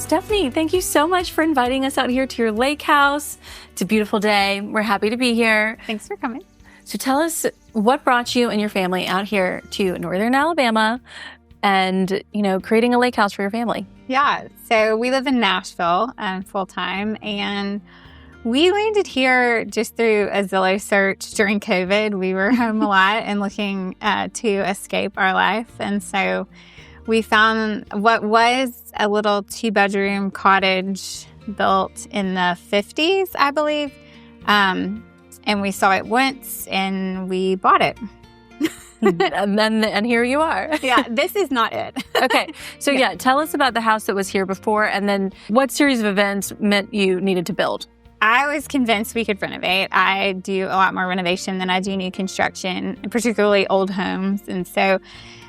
Stephanie, thank you so much for inviting us out here to your lake house. It's a beautiful day. We're happy to be here. Thanks for coming. So tell us what brought you and your family out here to Northern Alabama and, creating a lake house for your family. Yeah, so we live in Nashville full-time, and we landed here just through a Zillow search during COVID. We were home a lot and looking to escape our life, and so we found what was a little 2-bedroom cottage built in the 50s, I believe. And we saw it once and we bought it. and here you are. Yeah, this is not it. Okay. So yeah, tell us about the house that was here before, and then what series of events meant you needed to build? I was convinced we could renovate. I do a lot more renovation than I do new construction, particularly old homes. And so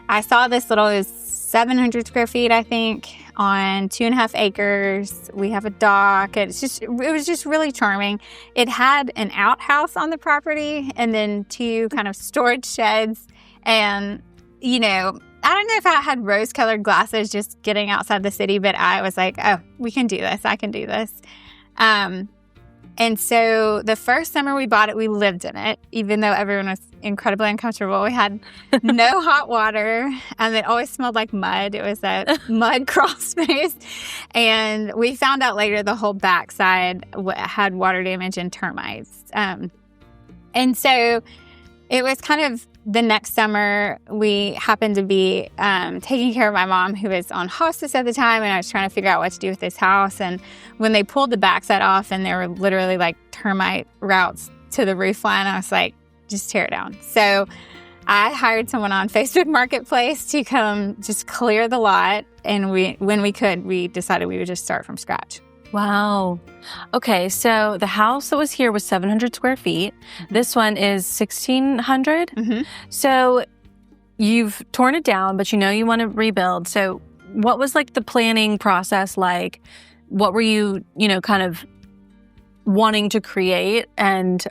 I saw this little 700 square feet, I think, on 2.5 acres. We have a dock. It was just really charming. It had an outhouse on the property and then 2 kind of storage sheds. And, I don't know if I had rose-colored glasses just getting outside the city, but I was like, oh, we can do this. I can do this. And so the first summer we bought it, we lived in it, even though everyone was incredibly uncomfortable. We had no hot water, and it always smelled like mud. It was a mud crawl space. And we found out later the whole backside had water damage and termites. And so it was kind of the next summer, we happened to be taking care of my mom, who was on hospice at the time, and I was trying to figure out what to do with this house. And when they pulled the backside off and there were literally like termite routes to the roof line, I was like, just tear it down. So I hired someone on Facebook Marketplace to come just clear the lot. And when we could, we decided we would just start from scratch. Wow. Okay, so the house that was here was 700 square feet. This one is 1,600. Mm-hmm. So you've torn it down, but you want to rebuild. So what was like the planning process like? What were you, kind of wanting to create? And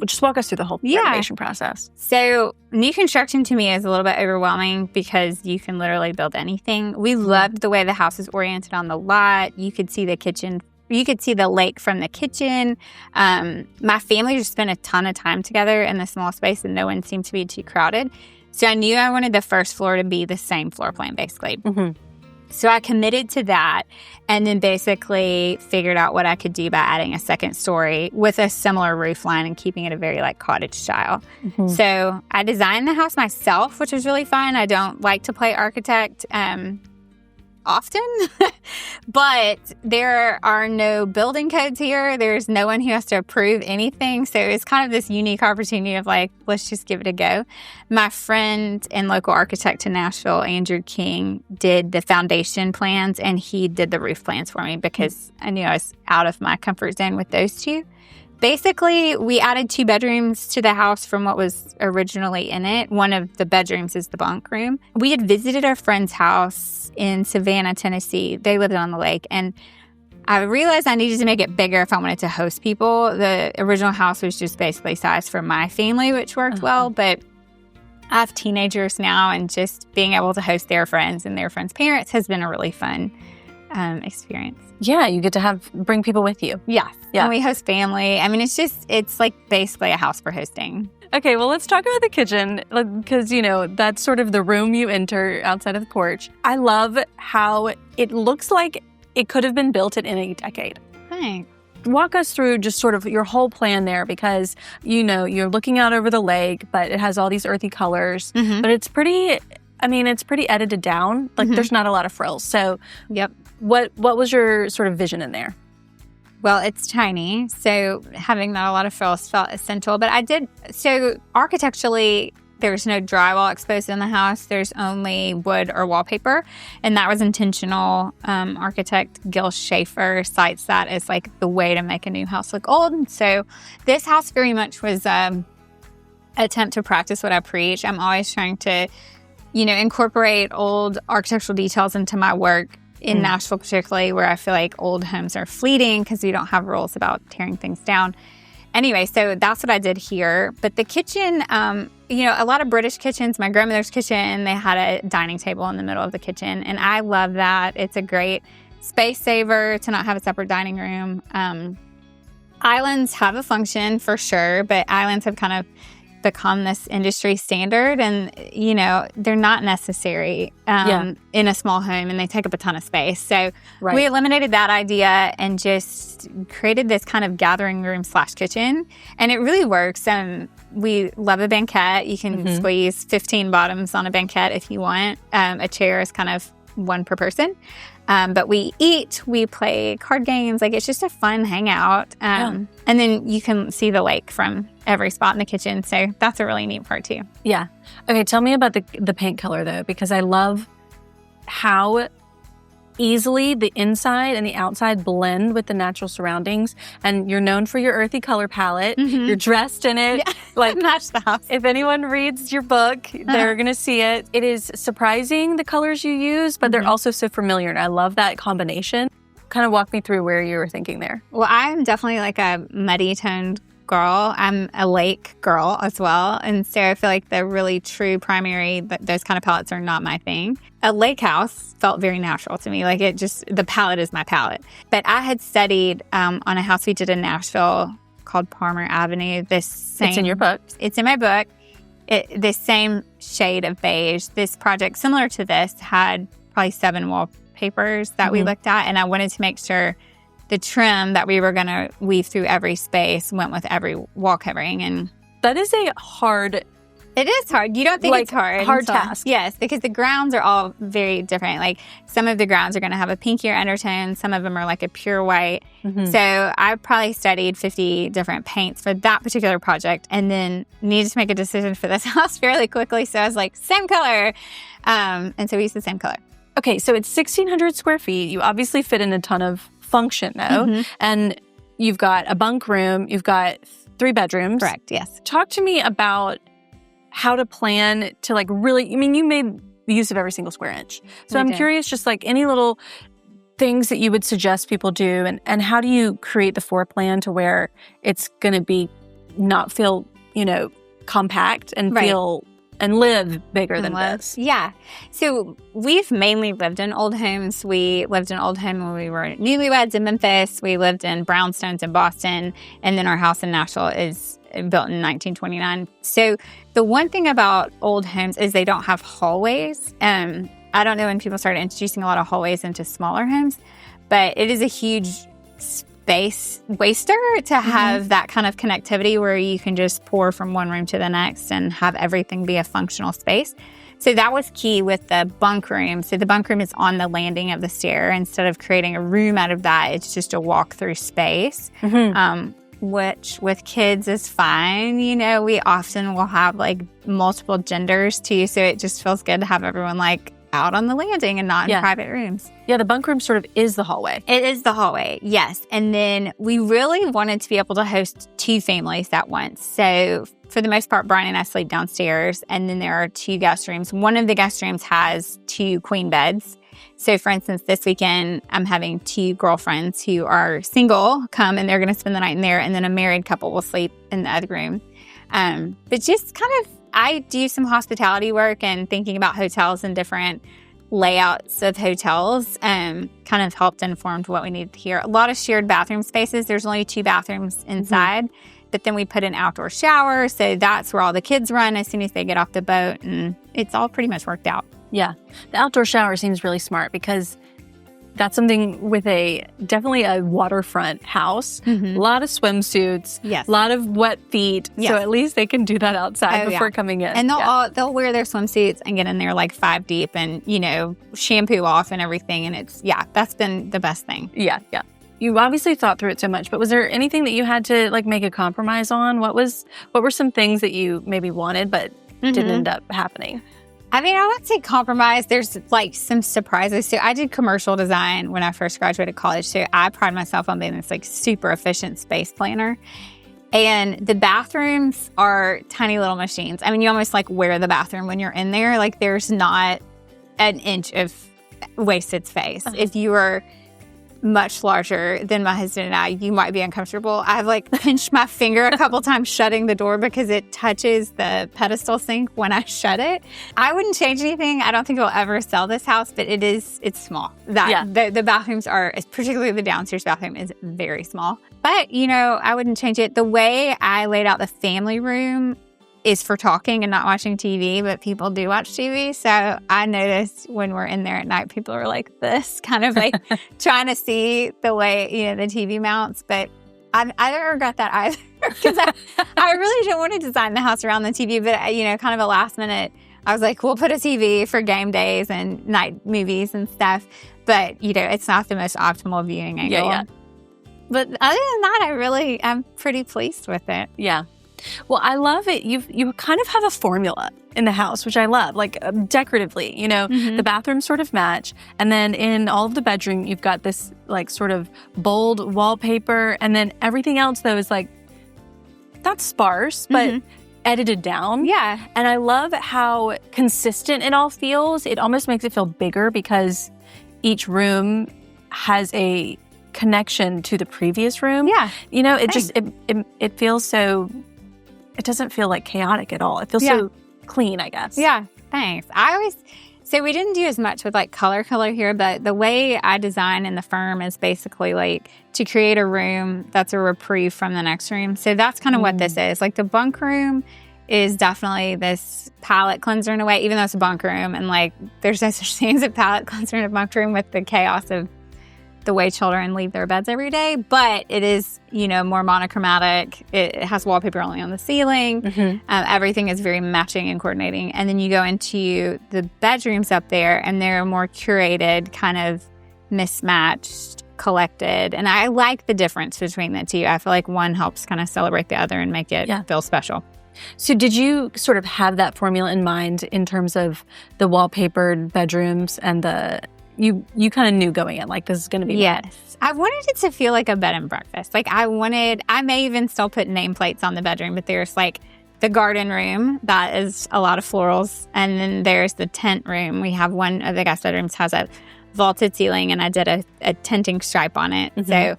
just walk us through the whole renovation process. So new construction to me is a little bit overwhelming because you can literally build anything. We loved the way the house is oriented on the lot. You could see the kitchen. You could see the lake from the kitchen. My family just spent a ton of time together in the small space, and no one seemed to be too crowded. So I knew I wanted the first floor to be the same floor plan, basically. Mm-hmm. So I committed to that, and then basically figured out what I could do by adding a second story with a similar roof line and keeping it a very cottage style. Mm-hmm. So I designed the house myself, which was really fun. I don't like to play architect often, but there are no building codes here. There's no one who has to approve anything. So it's kind of this unique opportunity of let's just give it a go. My friend and local architect in Nashville, Andrew King, did the foundation plans, and he did the roof plans for me because I knew I was out of my comfort zone with those two. Basically, we added 2 bedrooms to the house from what was originally in it. One of the bedrooms is the bunk room. We had visited our friend's house in Savannah, Tennessee. They lived on the lake, and I realized I needed to make it bigger if I wanted to host people. The original house was just basically sized for my family, which worked well, but I have teenagers now, and just being able to host their friends and their friends' parents has been a really fun experience. Yeah, you get to bring people with you. Yes. Yeah. And we host family. I mean, it's like basically a house for hosting. Okay, well, let's talk about the kitchen because, that's sort of the room you enter outside of the porch. I love how it looks like it could have been built in a decade. Thanks. Walk us through just sort of your whole plan there because, you're looking out over the lake, but it has all these earthy colors. Mm-hmm. But it's pretty edited down. There's not a lot of frills. So Yep. What was your sort of vision in there? Well, it's tiny, so having not a lot of frills felt essential. But architecturally, there's no drywall exposed in the house. There's only wood or wallpaper, and that was intentional. Architect Gil Schaefer cites that as the way to make a new house look old. And so this house very much was attempt to practice what I preach. I'm always trying to, incorporate old architectural details into my work. In Nashville particularly, where I feel like old homes are fleeting because we don't have rules about tearing things down. Anyway, so that's what I did here. But the kitchen, a lot of British kitchens, my grandmother's kitchen, they had a dining table in the middle of the kitchen. And I love that. It's a great space saver to not have a separate dining room. Islands have a function for sure, but islands have kind of become this industry standard, and they're not necessary in a small home, and they take up a ton of space. So we eliminated that idea and just created this kind of gathering room / kitchen, and it really works. We love a banquette. You can squeeze 15 bottoms on a banquette if you want. A chair is kind of one per person. But we eat, we play card games. Like, it's just a fun hangout. And then you can see the lake from every spot in the kitchen. So that's a really neat part too. Yeah. Okay. Tell me about the paint color though, because I love how easily the inside and the outside blend with the natural surroundings. And you're known for your earthy color palette. You're dressed in it. Yeah. Like, match the house. If anyone reads your book, they're going to see it. It is surprising, the colors you use, but they're also so familiar. And I love that combination. Kind of walk me through where you were thinking there. Well, I'm definitely like a muddy toned girl. I'm a lake girl as well. And so I feel like the really true primary, those kind of palettes are not my thing. A lake house felt very natural to me. Like, the palette is my palette. But I had studied on a house we did in Nashville called Palmer Avenue. It's in your book. It's in my book. This same shade of beige. This project, similar to this, had probably 7 wallpapers that we looked at. And I wanted to make sure the trim that we were going to weave through every space went with every wall covering. And that is a hard... It is hard. You don't think it's hard. Hard task. Yes, because the grounds are all very different. Like, some of the grounds are going to have a pinkier undertone. Some of them are like a pure white. So I probably studied 50 different paints for that particular project, and then needed to make a decision for this house fairly quickly. So I was like, same color. And so we used the same color. Okay, so it's 1,600 square feet. You obviously fit in a ton of function though. And you've got a bunk room. You've got 3 bedrooms. Correct, yes. Talk to me about how to plan to really, you made use of every single square inch. So I'm curious, just like any little things that you would suggest people do, and how do you create the floor plan to where it's going to be not feel, compact and feel and live bigger than this. Yeah. So we've mainly lived in old homes. We lived in old home when we were newlyweds in Memphis. We lived in brownstones in Boston. And then our house in Nashville is built in 1929. So the one thing about old homes is they don't have hallways. I don't know when people started introducing a lot of hallways into smaller homes, but it is a huge space waster to have that kind of connectivity where you can just pour from one room to the next and have everything be a functional space. So that was key with the bunk room. So the bunk room is on the landing of the stair. Instead of creating a room out of that, it's just a walk-through space, which with kids is fine. We often will have multiple genders too. So it just feels good to have everyone out on the landing and not in private rooms. Yeah, the bunk room sort of is the hallway. It is the hallway, yes. And then we really wanted to be able to host 2 families at once. So for the most part, Brian and I sleep downstairs, and then there are 2 guest rooms. One of the guest rooms has 2 queen beds. So for instance, this weekend, I'm having 2 girlfriends who are single come, and they're going to spend the night in there, and then a married couple will sleep in the other room. But just kind of, I do some hospitality work and thinking about hotels and different layouts of hotels kind of helped inform what we needed here. A lot of shared bathroom spaces. There's only 2 bathrooms inside, but then we put an outdoor shower. So that's where all the kids run as soon as they get off the boat, and it's all pretty much worked out. Yeah. The outdoor shower seems really smart because that's something with definitely a waterfront house. A lot of swimsuits, a lot of wet feet. So at least they can do that outside before coming in. And they'll wear their swimsuits and get in there 5 deep and, shampoo off and everything. And it's, that's been the best thing. Yeah. You obviously thought through it so much, but was there anything that you had to make a compromise on? What were some things that you maybe wanted but didn't end up happening? I mean, I would say compromise. There's some surprises. So I did commercial design when I first graduated college. So I pride myself on being this super efficient space planner. And the bathrooms are tiny little machines. I mean, you almost wear the bathroom when you're in there. There's not an inch of wasted space. If you are much larger than my husband and I. You might be uncomfortable. I've like pinched my finger a couple times shutting the door because it touches the pedestal sink when I shut it. I wouldn't change anything. I don't think we'll ever sell this house, but it's small. The bathrooms are, particularly the downstairs bathroom, is very small. But, I wouldn't change it. The way I laid out the family room is for talking and not watching TV, but people do watch TV. So I noticed when we're in there at night, people are like this, kind of like trying to see the way, the TV mounts. But I don't regret that either, because I really didn't want to design the house around the TV. But, kind of a last minute, I was like, we'll put a TV for game days and night movies and stuff. But, it's not the most optimal viewing angle. Yeah. But other than that, I'm pretty pleased with it. Yeah. Well, I love it. You kind of have a formula in the house, which I love, like decoratively, the bathrooms sort of match. And then in all of the bedroom, you've got this like sort of bold wallpaper. And then everything else, though, is like, not sparse, but edited down. Yeah. And I love how consistent it all feels. It almost makes it feel bigger because each room has a connection to the previous room. Yeah. It feels so, it doesn't feel like chaotic at all. It feels so clean, I guess. Yeah, thanks. I always say we didn't do as much with like color here, but the way I design in the firm is basically like to create a room that's a reprieve from the next room. So that's kind of what this is. Like the bunk room is definitely this palate cleanser in a way, even though it's a bunk room. And like there's no such thing as a palate cleanser in a bunk room with the chaos of the way children leave their beds every day, but it is, more monochromatic. It has wallpaper only on the ceiling. Everything is very matching and coordinating. And then you go into the bedrooms up there and they're more curated, kind of mismatched, collected. And I like the difference between the two. I feel like one helps kind of celebrate the other and make it feel special. So did you sort of have that formula in mind in terms of the wallpapered bedrooms and you kind of knew going in, like, this is going to be bad? I wanted it to feel like a bed and breakfast. Like I may even still put nameplates on the bedroom, but there's like the garden room that is a lot of florals. And then there's the tent room. We have one of the guest bedrooms has a vaulted ceiling and I did a tenting stripe on it. So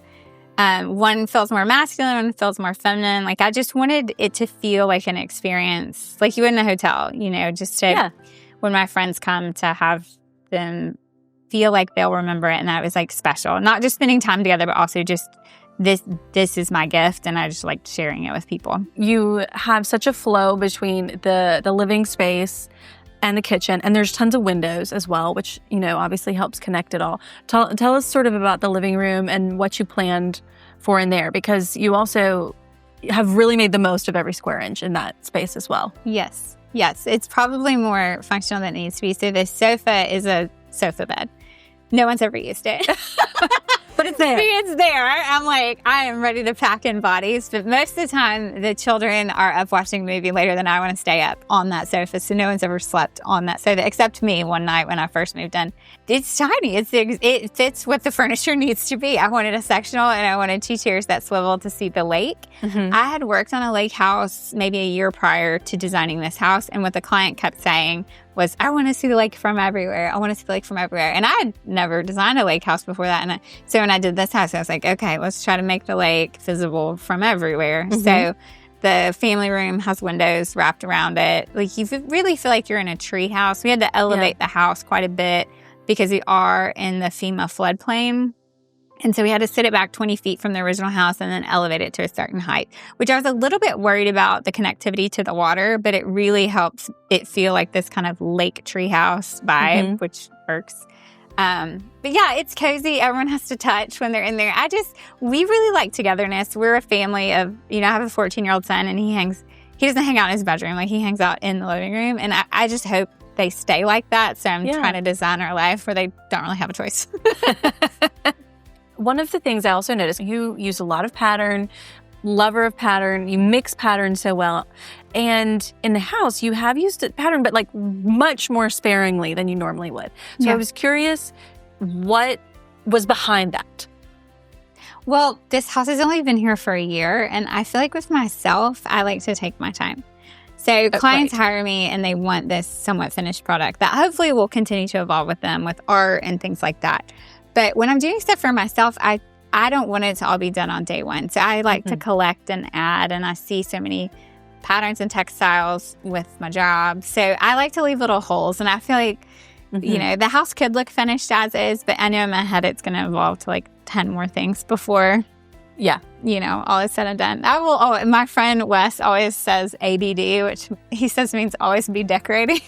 one feels more masculine, one feels more feminine. Like I just wanted it to feel like an experience, like you would in a hotel, just to, when my friends come, to have them feel like they'll remember it and that it was like special. Not just spending time together, but also just this is my gift and I just like sharing it with people. You have such a flow between the living space and the kitchen, and there's tons of windows as well, which, obviously helps connect it all. Tell us sort of about the living room and what you planned for in there, because you also have really made the most of every square inch in that space as well. Yes, it's probably more functional than it needs to be. So the sofa is a sofa bed. No one's ever used it. But it's there. It's there. I'm like, I am ready to pack in bodies. But most of the time, the children are up watching a movie later than I want to stay up on that sofa. So no one's ever slept on that sofa, except me one night when I first moved in. It's tiny. It fits what the furniture needs to be. I wanted a sectional and I wanted 2 chairs that swivel to see the lake. I had worked on a lake house maybe a year prior to designing this house. And what the client kept saying was, I want to see the lake from everywhere. I want to see the lake from everywhere. And I had never designed a lake house before that. And so when I did this house, I was like, okay, let's try to make the lake visible from everywhere. So the family room has windows wrapped around it. Like you really feel like you're in a tree house. We had to elevate the house quite a bit because we are in the FEMA floodplain. And so we had to sit it back 20 feet from the original house and then elevate it to a certain height, which I was a little bit worried about the connectivity to the water, but it really helps it feel like this kind of lake treehouse vibe, which works. But yeah, it's cozy. Everyone has to touch when they're in there. We really like togetherness. We're a family of, I have a 14-year-old son and he doesn't hang out in his bedroom. Like he hangs out in the living room. And I just hope they stay like that. So I'm trying to design our life where they don't really have a choice. One of the things I also noticed, you use a lot of pattern, lover of pattern, you mix pattern so well. And in the house, you have used a pattern, but like much more sparingly than you normally would. So I was curious, what was behind that? Well, this house has only been here for a year. And I feel like with myself, I like to take my time. So clients hire me and they want this somewhat finished product that hopefully will continue to evolve with them with art and things like that. But when I'm doing stuff for myself, I don't want it to all be done on day one. So I like to collect and add, and I see so many patterns and textiles with my job. So I like to leave little holes, and I feel like, the house could look finished as is, but I know in my head it's going to evolve to like 10 more things before, all is said and done. My friend Wes always says ABD, which he says means always be decorating.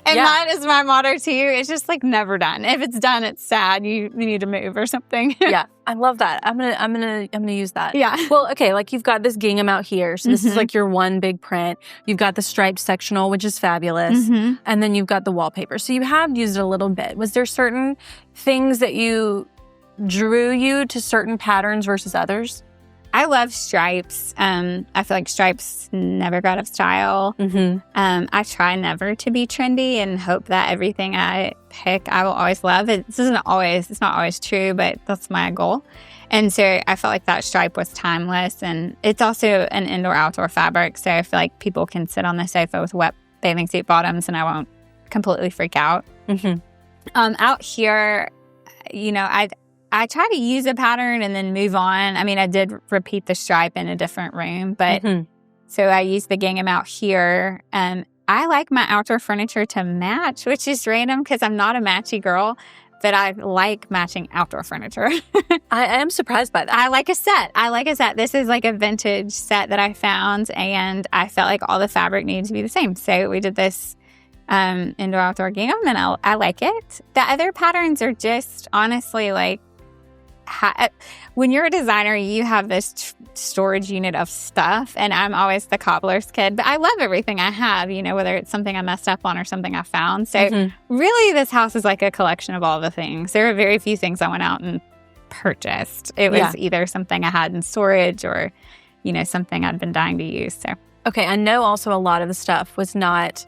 And that is my motto too. It's just like never done. If it's done, it's sad. You need to move or something. Yeah, I love that. I'm gonna use that. Yeah. Well, okay, like you've got this gingham out here, so this is like your one big print. You've got the striped sectional, which is fabulous, and then you've got the wallpaper. So you have used it a little bit. Was there certain things that drew you to certain patterns versus others? I love stripes. I feel like stripes never go out of style. I try never to be trendy and hope that everything I pick I will always love. It's not always true, but that's my goal. And so I felt like that stripe was timeless, and it's also an indoor-outdoor fabric, so I feel like people can sit on the sofa with wet bathing suit bottoms and I won't completely freak out. Out here, I try to use a pattern and then move on. I mean, I did repeat the stripe in a different room, but so I used the gingham out here. I like my outdoor furniture to match, which is random because I'm not a matchy girl, but I like matching outdoor furniture. I am surprised by that. I like a set. This is like a vintage set that I found, and I felt like all the fabric needed to be the same. So we did this indoor-outdoor gingham, and I like it. The other patterns are just honestly like, when you're a designer, you have this storage unit of stuff, and I'm always the cobbler's kid, but I love everything I have, whether it's something I messed up on or something I found. So really this house is like a collection of all the things. There are very few things I went out and purchased. It was either something I had in storage or, something I'd been dying to use. So okay, I know also a lot of the stuff was not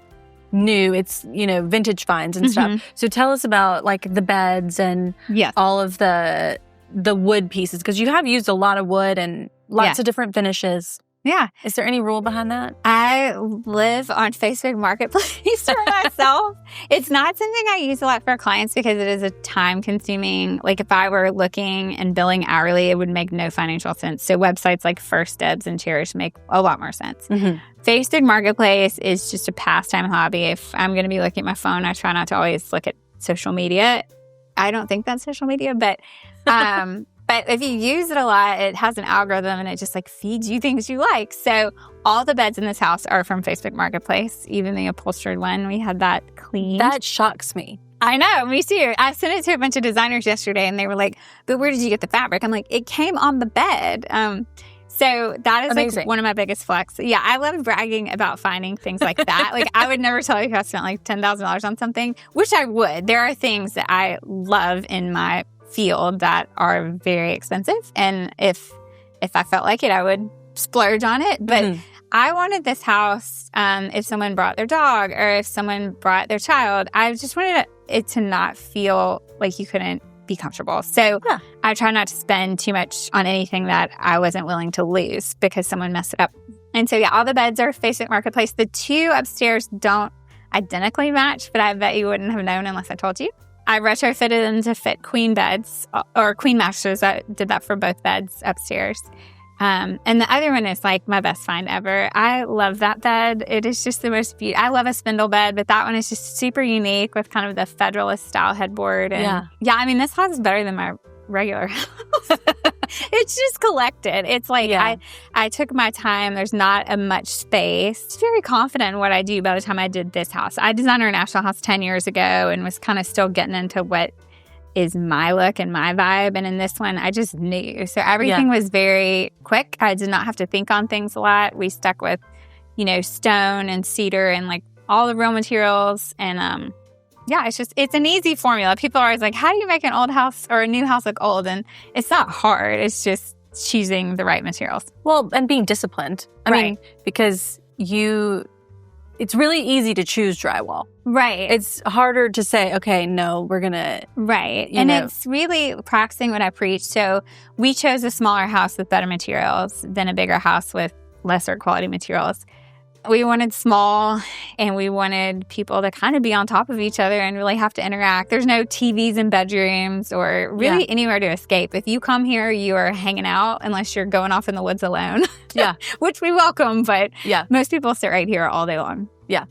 new. It's, vintage finds and stuff. So tell us about like the beds and all of the wood pieces, because you have used a lot of wood and lots of different finishes. Yeah. Is there any rule behind that? I live on Facebook Marketplace for myself. It's not something I use a lot for clients because it is a time-consuming, like if I were looking and billing hourly, it would make no financial sense. So websites like First Dibs and Cherish make a lot more sense. Facebook Marketplace is just a pastime hobby. If I'm going to be looking at my phone, I try not to always look at social media. I don't think that's social media, but if you use it a lot, it has an algorithm and it just like feeds you things you like. So all the beds in this house are from Facebook Marketplace, even the upholstered one. We had that cleaned. That shocks me. I know, me too. I sent it to a bunch of designers yesterday and they were like, but where did you get the fabric? I'm like, it came on the bed. So that is amazing. Like one of my biggest flex. Yeah, I love bragging about finding things like that. Like I would never tell you I spent like $10,000 on something, which I would. There are things that I love in my field that are very expensive, and if I felt like it, I would splurge on it. But I wanted this house, if someone brought their dog or if someone brought their child, I just wanted it to not feel like you couldn't be comfortable. So I try not to spend too much on anything that I wasn't willing to lose because someone messed it up. And so all the beds are Facebook Marketplace. The two upstairs don't identically match, but I bet you wouldn't have known unless I told you. I retrofitted them to fit queen beds or queen mattresses. I did that for both beds upstairs. And the other one is like my best find ever. I love that bed. It is just the most beautiful. I love a spindle bed, but that one is just super unique with kind of the Federalist style headboard. And I mean, this house is better than my regular house. It's just collected. It's like I took my time. There's not much space. I'm very confident in what I do by the time I did this house. I designed our national house 10 years ago and was kind of still getting into what is my look and my vibe. And in this one, I just knew. So everything was very quick. I did not have to think on things a lot. We stuck with, stone and cedar and like all the real materials. And it's an easy formula. People are always like, how do you make an old house or a new house look old? And it's not hard. It's just choosing the right materials. Well, and being disciplined. I mean, because it's really easy to choose drywall. Right. It's harder to say, okay, no, we're going to. Right. And it's really practicing what I preach. So we chose a smaller house with better materials than a bigger house with lesser quality materials. we wanted small, and we wanted people to kind of be on top of each other and really have to interact. There's no TVs in bedrooms or really anywhere to escape. If you come here, you are hanging out unless you're going off in the woods alone. Yeah. Which we welcome, but Yeah. most people sit right here all day long. Yeah.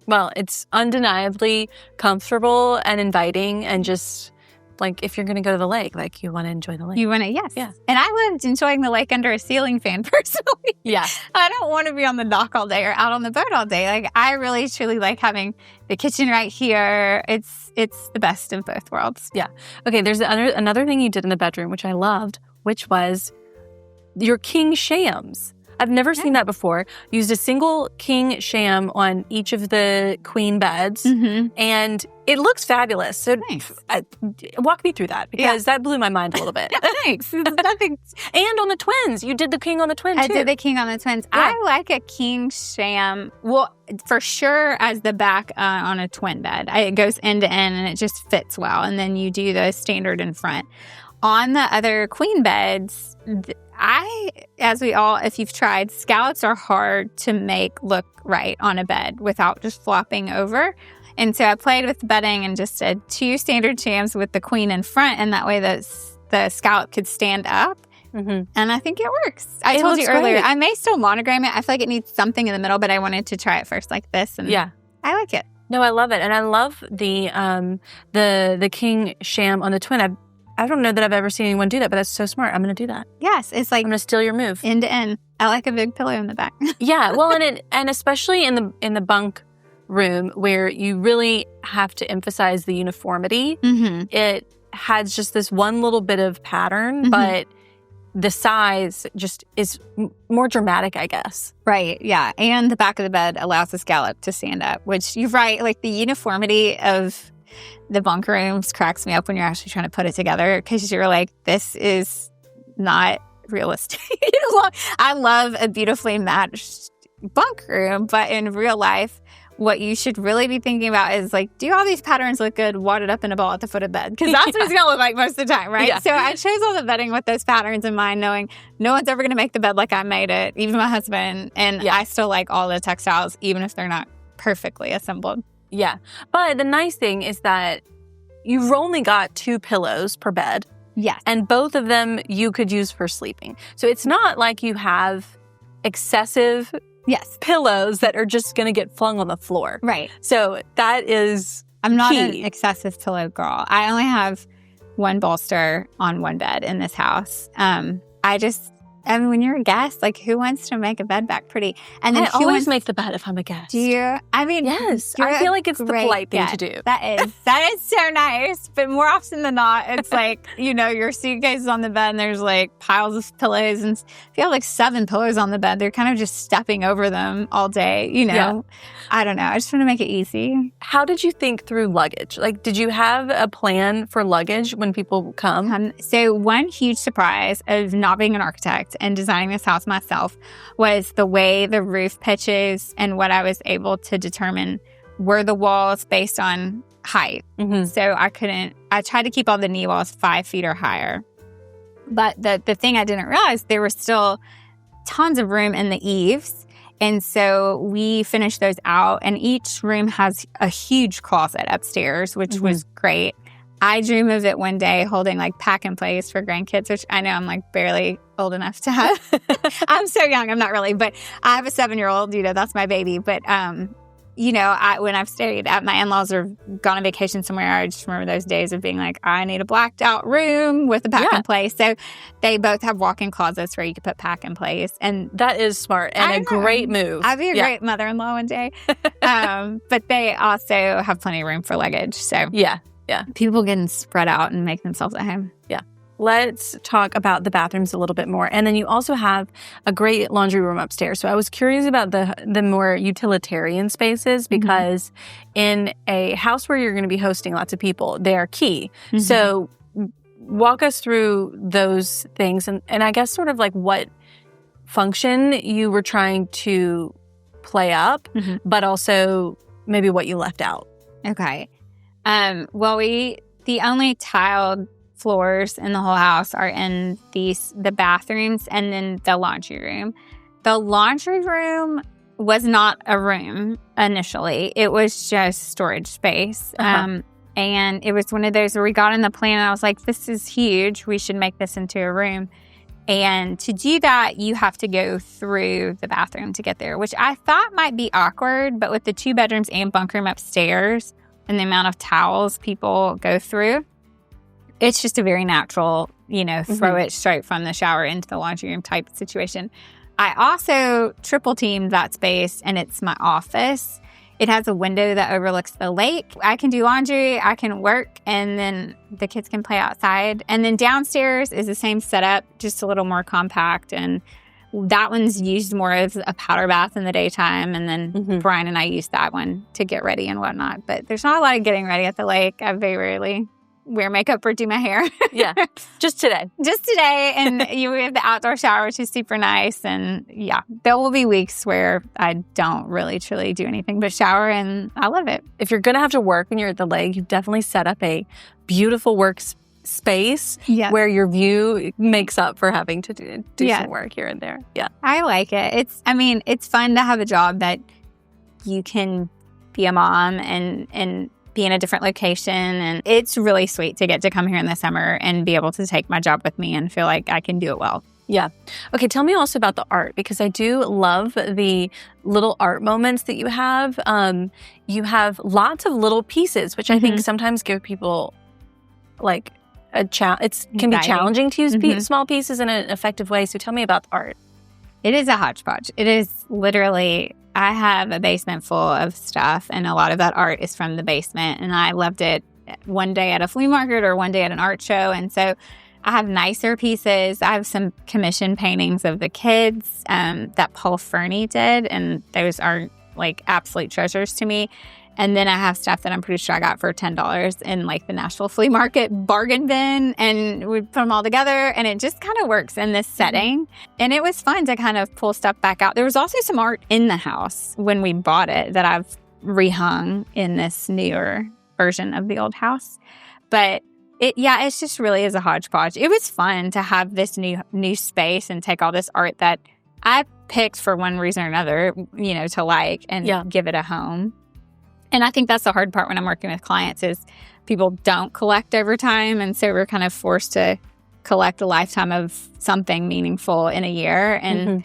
Well, it's undeniably comfortable and inviting, and just like if you're going to go to the lake, like you want to enjoy the lake. You want to, yes. Yeah. And I loved enjoying the lake under a ceiling fan personally. Yeah. I don't want to be on the dock all day or out on the boat all day. Like, I really truly like having the kitchen right here. It's the best of both worlds. Yeah. Okay, there's another thing you did in the bedroom, which I loved, which was your king shams. I've never seen that before. Used a single king sham on each of the queen beds, and it looks fabulous. So walk me through that, because that blew my mind a little bit. Thanks. Nothing. And on the twins. You did the king on the twin, too. I did the king on the twins. Yeah. I like a king sham, well, for sure, as the back on a twin bed. It goes end to end, and it just fits well. And then you do the standard in front. On the other queen beds, if you've tried, scallops are hard to make look right on a bed without just flopping over. And so I played with the bedding and just did 2 standard shams with the queen in front, and that way the scallop could stand up. And I think it works. I told you earlier, I may still monogram it. I feel like it needs something in the middle, but I wanted to try it first like this. And I like it. No, I love it. And I love the king sham on the twin. I don't know that I've ever seen anyone do that, but that's so smart. I'm going to do that. Yes, it's like I'm going to steal your move. End to end. I like a big pillow in the back. Yeah, well, and especially in the bunk room where you really have to emphasize the uniformity. It has just this one little bit of pattern, but the size just is more dramatic, I guess. Right, yeah. And the back of the bed allows the scallop to stand up, which you're right. Like, the uniformity of the bunk rooms cracks me up when you're actually trying to put it together, because you're like, this is not realistic. I love a beautifully matched bunk room, but in real life, what you should really be thinking about is like, do all these patterns look good wadded up in a ball at the foot of bed? Because that's what it's going to look like most of the time, right? Yeah. So I chose all the bedding with those patterns in mind, knowing no one's ever going to make the bed like I made it, even my husband. And I still like all the textiles, even if they're not perfectly assembled. Yeah. But the nice thing is that you've only got 2 pillows per bed. Yes. And both of them you could use for sleeping. So it's not like you have excessive pillows that are just going to get flung on the floor. Right. So that is I'm not key. an excessive pillow girl. I only have 1 bolster on 1 bed in this house. I mean, when you're a guest, like, who wants to make a bed back pretty? And then I always make the bed if I'm a guest. Do you? I mean, yes. I feel like it's the polite thing to do. That is so nice. But more often than not, it's like, your suitcase is on the bed and there's like piles of pillows. And if you have like 7 pillows on the bed, they're kind of just stepping over them all day, Yeah. I don't know. I just want to make it easy. How did you think through luggage? Like, did you have a plan for luggage when people come? So one huge surprise of not being an architect and designing this house myself was the way the roof pitches, and what I was able to determine were the walls based on height. So I tried to keep all the knee walls 5 feet or higher. But the thing I didn't realize, there was still tons of room in the eaves. And so we finished those out, and each room has a huge closet upstairs, which was great. I dream of it one day holding like pack and plays for grandkids, which I know I'm like barely old enough to have. I'm so young, I'm not really, but I have a 7-year-old, that's my baby. But, when I've stayed at my in-laws or gone on vacation somewhere, I just remember those days of being like, I need a blacked out room with a pack and play. So they both have walk-in closets where you can put pack and plays. And that is smart and a great move. I'd be a great mother-in-law one day. But they also have plenty of room for luggage. So yeah. People can spread out and make themselves at home. Yeah. Let's talk about the bathrooms a little bit more. And then you also have a great laundry room upstairs. So I was curious about the more utilitarian spaces, because in a house where you're going to be hosting lots of people, they are key. So walk us through those things, and I guess sort of like what function you were trying to play up, but also maybe what you left out. Okay. Well, the only tiled floors in the whole house are in the bathrooms and then the laundry room. The laundry room was not a room initially. It was just storage space. And it was one of those where we got in the plan and I was like, this is huge. We should make this into a room. And to do that, you have to go through the bathroom to get there, which I thought might be awkward. But with the 2 bedrooms and bunk room upstairs and the amount of towels people go through, it's just a very natural, throw it straight from the shower into the laundry room type situation. I also triple teamed that space, and it's my office. It has a window that overlooks the lake. I can do laundry, I can work, and then the kids can play outside. And then downstairs is the same setup, just a little more compact. And that one's used more as a powder bath in the daytime. And then Brian and I use that one to get ready and whatnot. But there's not a lot of getting ready at the lake. I very rarely wear makeup or do my hair. Yeah, just today. Just today. And we have the outdoor shower, which is super nice. And yeah, there will be weeks where I don't really truly do anything but shower, and I love it. If you're going to have to work when you're at the lake, you've definitely set up a beautiful work space where your view makes up for having to do some work here and there. Yeah. I like it. It's fun to have a job that you can be a mom and be in a different location. And it's really sweet to get to come here in the summer and be able to take my job with me and feel like I can do it well. Yeah. Okay, tell me also about the art, because I do love the little art moments that you have. You have lots of little pieces, which I think sometimes give people like a challenge. It can be challenging to use small pieces in an effective way. So tell me about the art. It is a hodgepodge. It is literally, I have a basement full of stuff, and a lot of that art is from the basement. And I loved it one day at a flea market or one day at an art show. And so I have nicer pieces. I have some commission paintings of the kids that Paul Fernie did, and those are like absolute treasures to me. And then I have stuff that I'm pretty sure I got for $10 in like the Nashville flea market bargain bin. And we put them all together, and it just kind of works in this setting. And it was fun to kind of pull stuff back out. There was also some art in the house when we bought it that I've rehung in this newer version of the old house. But it's just really is a hodgepodge. It was fun to have this new space and take all this art that I picked for one reason or another, to like and give it a home. And I think that's the hard part when I'm working with clients is people don't collect over time. And so we're kind of forced to collect a lifetime of something meaningful in a year. And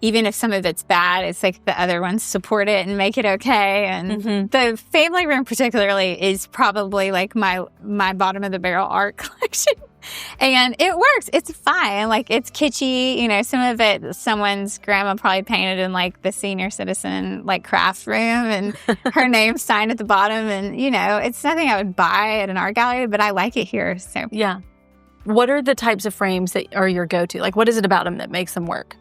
even if some of it's bad, it's like the other ones support it and make it okay. And the family room particularly is probably like my bottom of the barrel art collection. And it works. It's fine. Like, it's kitschy. Some of it, someone's grandma probably painted in like the senior citizen like craft room, and her name's signed at the bottom. And, it's nothing I would buy at an art gallery, but I like it here. So, yeah. What are the types of frames that are your go-to? Like, what is it about them that makes them work?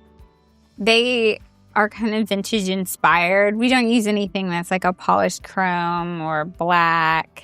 They are kind of vintage inspired. We don't use anything that's like a polished chrome or black.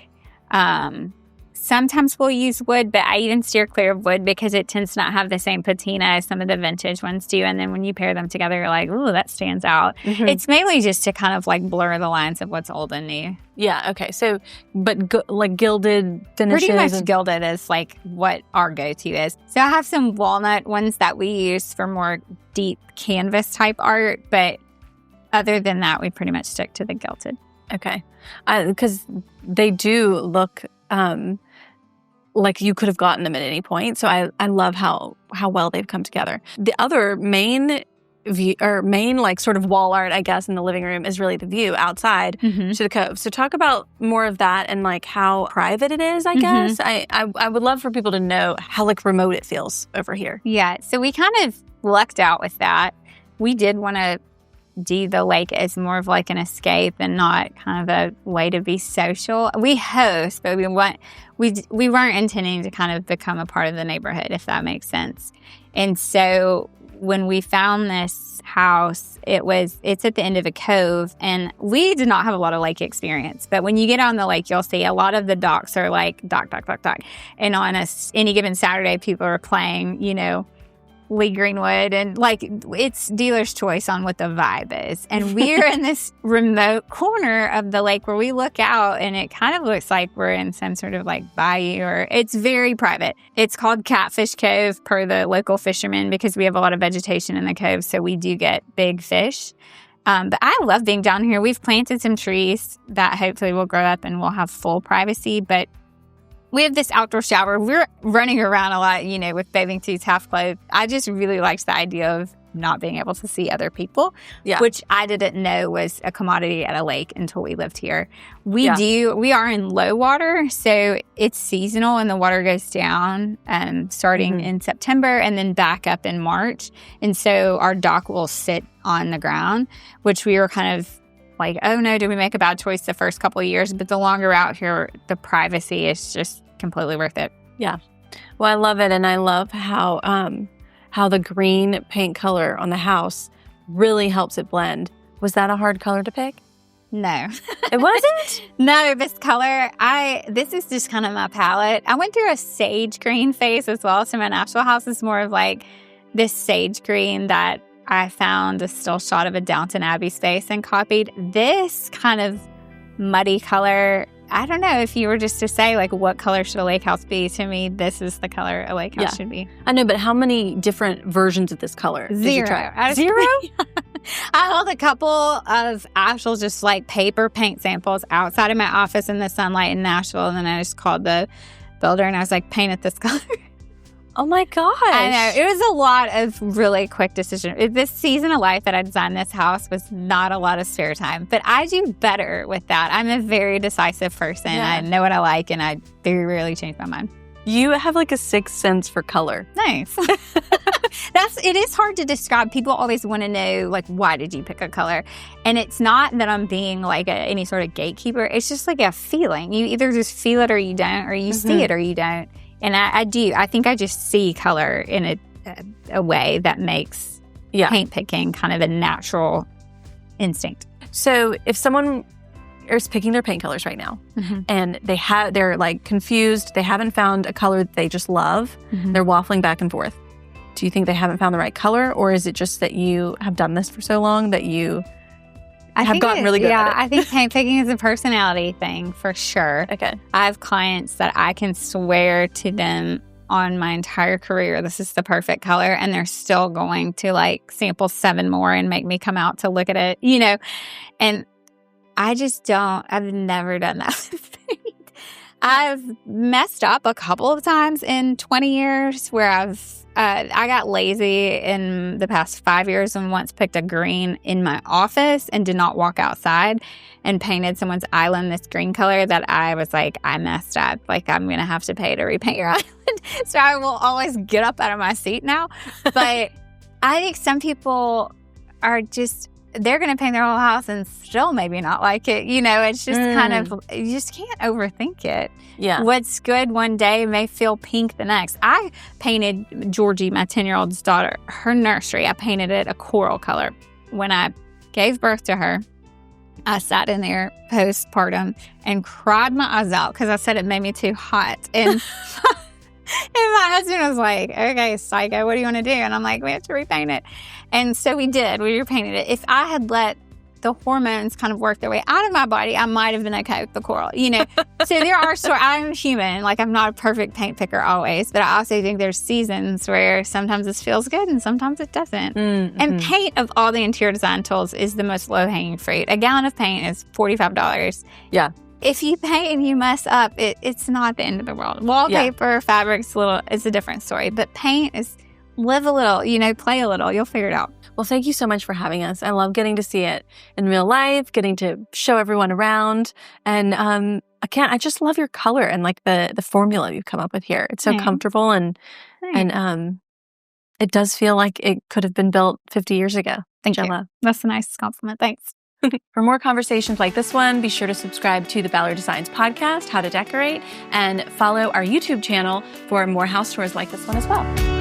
Sometimes we'll use wood, but I even steer clear of wood because it tends to not have the same patina as some of the vintage ones do. And then when you pair them together, you're like, ooh, that stands out. It's mainly just to kind of like blur the lines of what's old and new. Yeah, okay. So, but like gilded finishes? Pretty much gilded is like what our go-to is. So I have some walnut ones that we use for more deep canvas type art, but other than that, we pretty much stick to the gilded. Okay. Because they do look like you could have gotten them at any point. So I love how well they've come together. The other main view, or main like sort of wall art, I guess, in the living room is really the view outside to the cove. So talk about more of that and like how private it is, I guess. I would love for people to know how like remote it feels over here. Yeah. So we kind of lucked out with that. We did want to do the lake as more of like an escape and not kind of a way to be social. We host, but we weren't intending to kind of become a part of the neighborhood, if that makes sense. And so when we found this house, it's at the end of a cove, and we did not have a lot of lake experience. But when you get on the lake, you'll see a lot of the docks are like dock. And on any given Saturday, people are playing, Lee Greenwood, and like it's dealer's choice on what the vibe is. And we're in this remote corner of the lake where we look out, and it kind of looks like we're in some sort of like bayou, or it's very private. It's called Catfish Cove per the local fishermen because we have a lot of vegetation in the cove, so we do get big fish. But I love being down here. We've planted some trees that hopefully will grow up and we'll have full privacy. But we have this outdoor shower. We're running around a lot, with bathing suits, half clothed. I just really liked the idea of not being able to see other people, which I didn't know was a commodity at a lake until we lived here. We are in low water, so it's seasonal and the water goes down starting in September and then back up in March. And so our dock will sit on the ground, which we were kind of like, oh no, did we make a bad choice the first couple of years? But the longer we're out here, the privacy is just completely worth it. Yeah. Well, I love it. And I love how the green paint color on the house really helps it blend. Was that a hard color to pick? No. It wasn't? No, this color, this is just kind of my palette. I went through a sage green phase as well. So my Nashville house is more of like this sage green that I found a still shot of a Downton Abbey space and copied. This kind of muddy color, I don't know if you were just to say, like, what color should a lake house be? To me, this is the color a lake house should be. I know, but how many different versions of this color did you try? Zero? I held a couple of actual just like paper paint samples outside of my office in the sunlight in Nashville. And then I just called the builder and I was like, paint it this color. Oh my gosh. I know. It was a lot of really quick decisions. This season of life that I designed this house was not a lot of spare time, but I do better with that. I'm a very decisive person. Yeah. I know what I like, and I very rarely change my mind. You have like a sixth sense for color. Nice. It is hard to describe. People always want to know, like, why did you pick a color? And it's not that I'm being like any sort of gatekeeper. It's just like a feeling. You either just feel it or you don't, or you see it or you don't. And I do. I think I just see color in a way that makes paint picking kind of a natural instinct. So if someone is picking their paint colors right now and they're like confused, they haven't found a color that they just love, they're waffling back and forth. Do you think they haven't found the right color, or is it just that you have done this for so long that you have gotten really good at it? Yeah, I think paint picking is a personality thing for sure. Okay. I have clients that I can swear to them on my entire career, this is the perfect color, and they're still going to like sample 7 more and make me come out to look at it, and I just don't. I've never done that with paint. I've messed up a couple of times in 20 years where I got lazy in the past 5 years and once picked a green in my office and did not walk outside and painted someone's island this green color that I was like, I messed up. Like, I'm going to have to pay to repaint your island. So I will always get up out of my seat now. But I think some people are just, they're going to paint their whole house and still maybe not like it. It's just kind of, you just can't overthink it. Yeah. What's good one day may feel pink the next. I painted Georgie, my 10-year-old's daughter, her nursery. I painted it a coral color. When I gave birth to her, I sat in there postpartum and cried my eyes out because I said it made me too hot. And my husband was like, okay, psycho, what do you want to do? And I'm like, we have to repaint it. And so we did. We repainted it. If I had let the hormones kind of work their way out of my body, I might have been okay with the coral, So there are I'm human. Like, I'm not a perfect paint picker always, but I also think there's seasons where sometimes this feels good and sometimes it doesn't. And paint, of all the interior design tools, is the most low-hanging fruit. A gallon of paint is $45. Yeah. If you paint and you mess up, it's not the end of the world. Wallpaper, fabrics, it's a different story. But paint is live a little, play a little. You'll figure it out. Well, thank you so much for having us. I love getting to see it in real life, getting to show everyone around. And I just love your color and like the formula you've come up with here. It's so comfortable and it does feel like it could have been built 50 years ago. Thank you. That's a nice compliment. Thanks. For more conversations like this one, be sure to subscribe to the Ballard Designs podcast, How to Decorate, and follow our YouTube channel for more house tours like this one as well.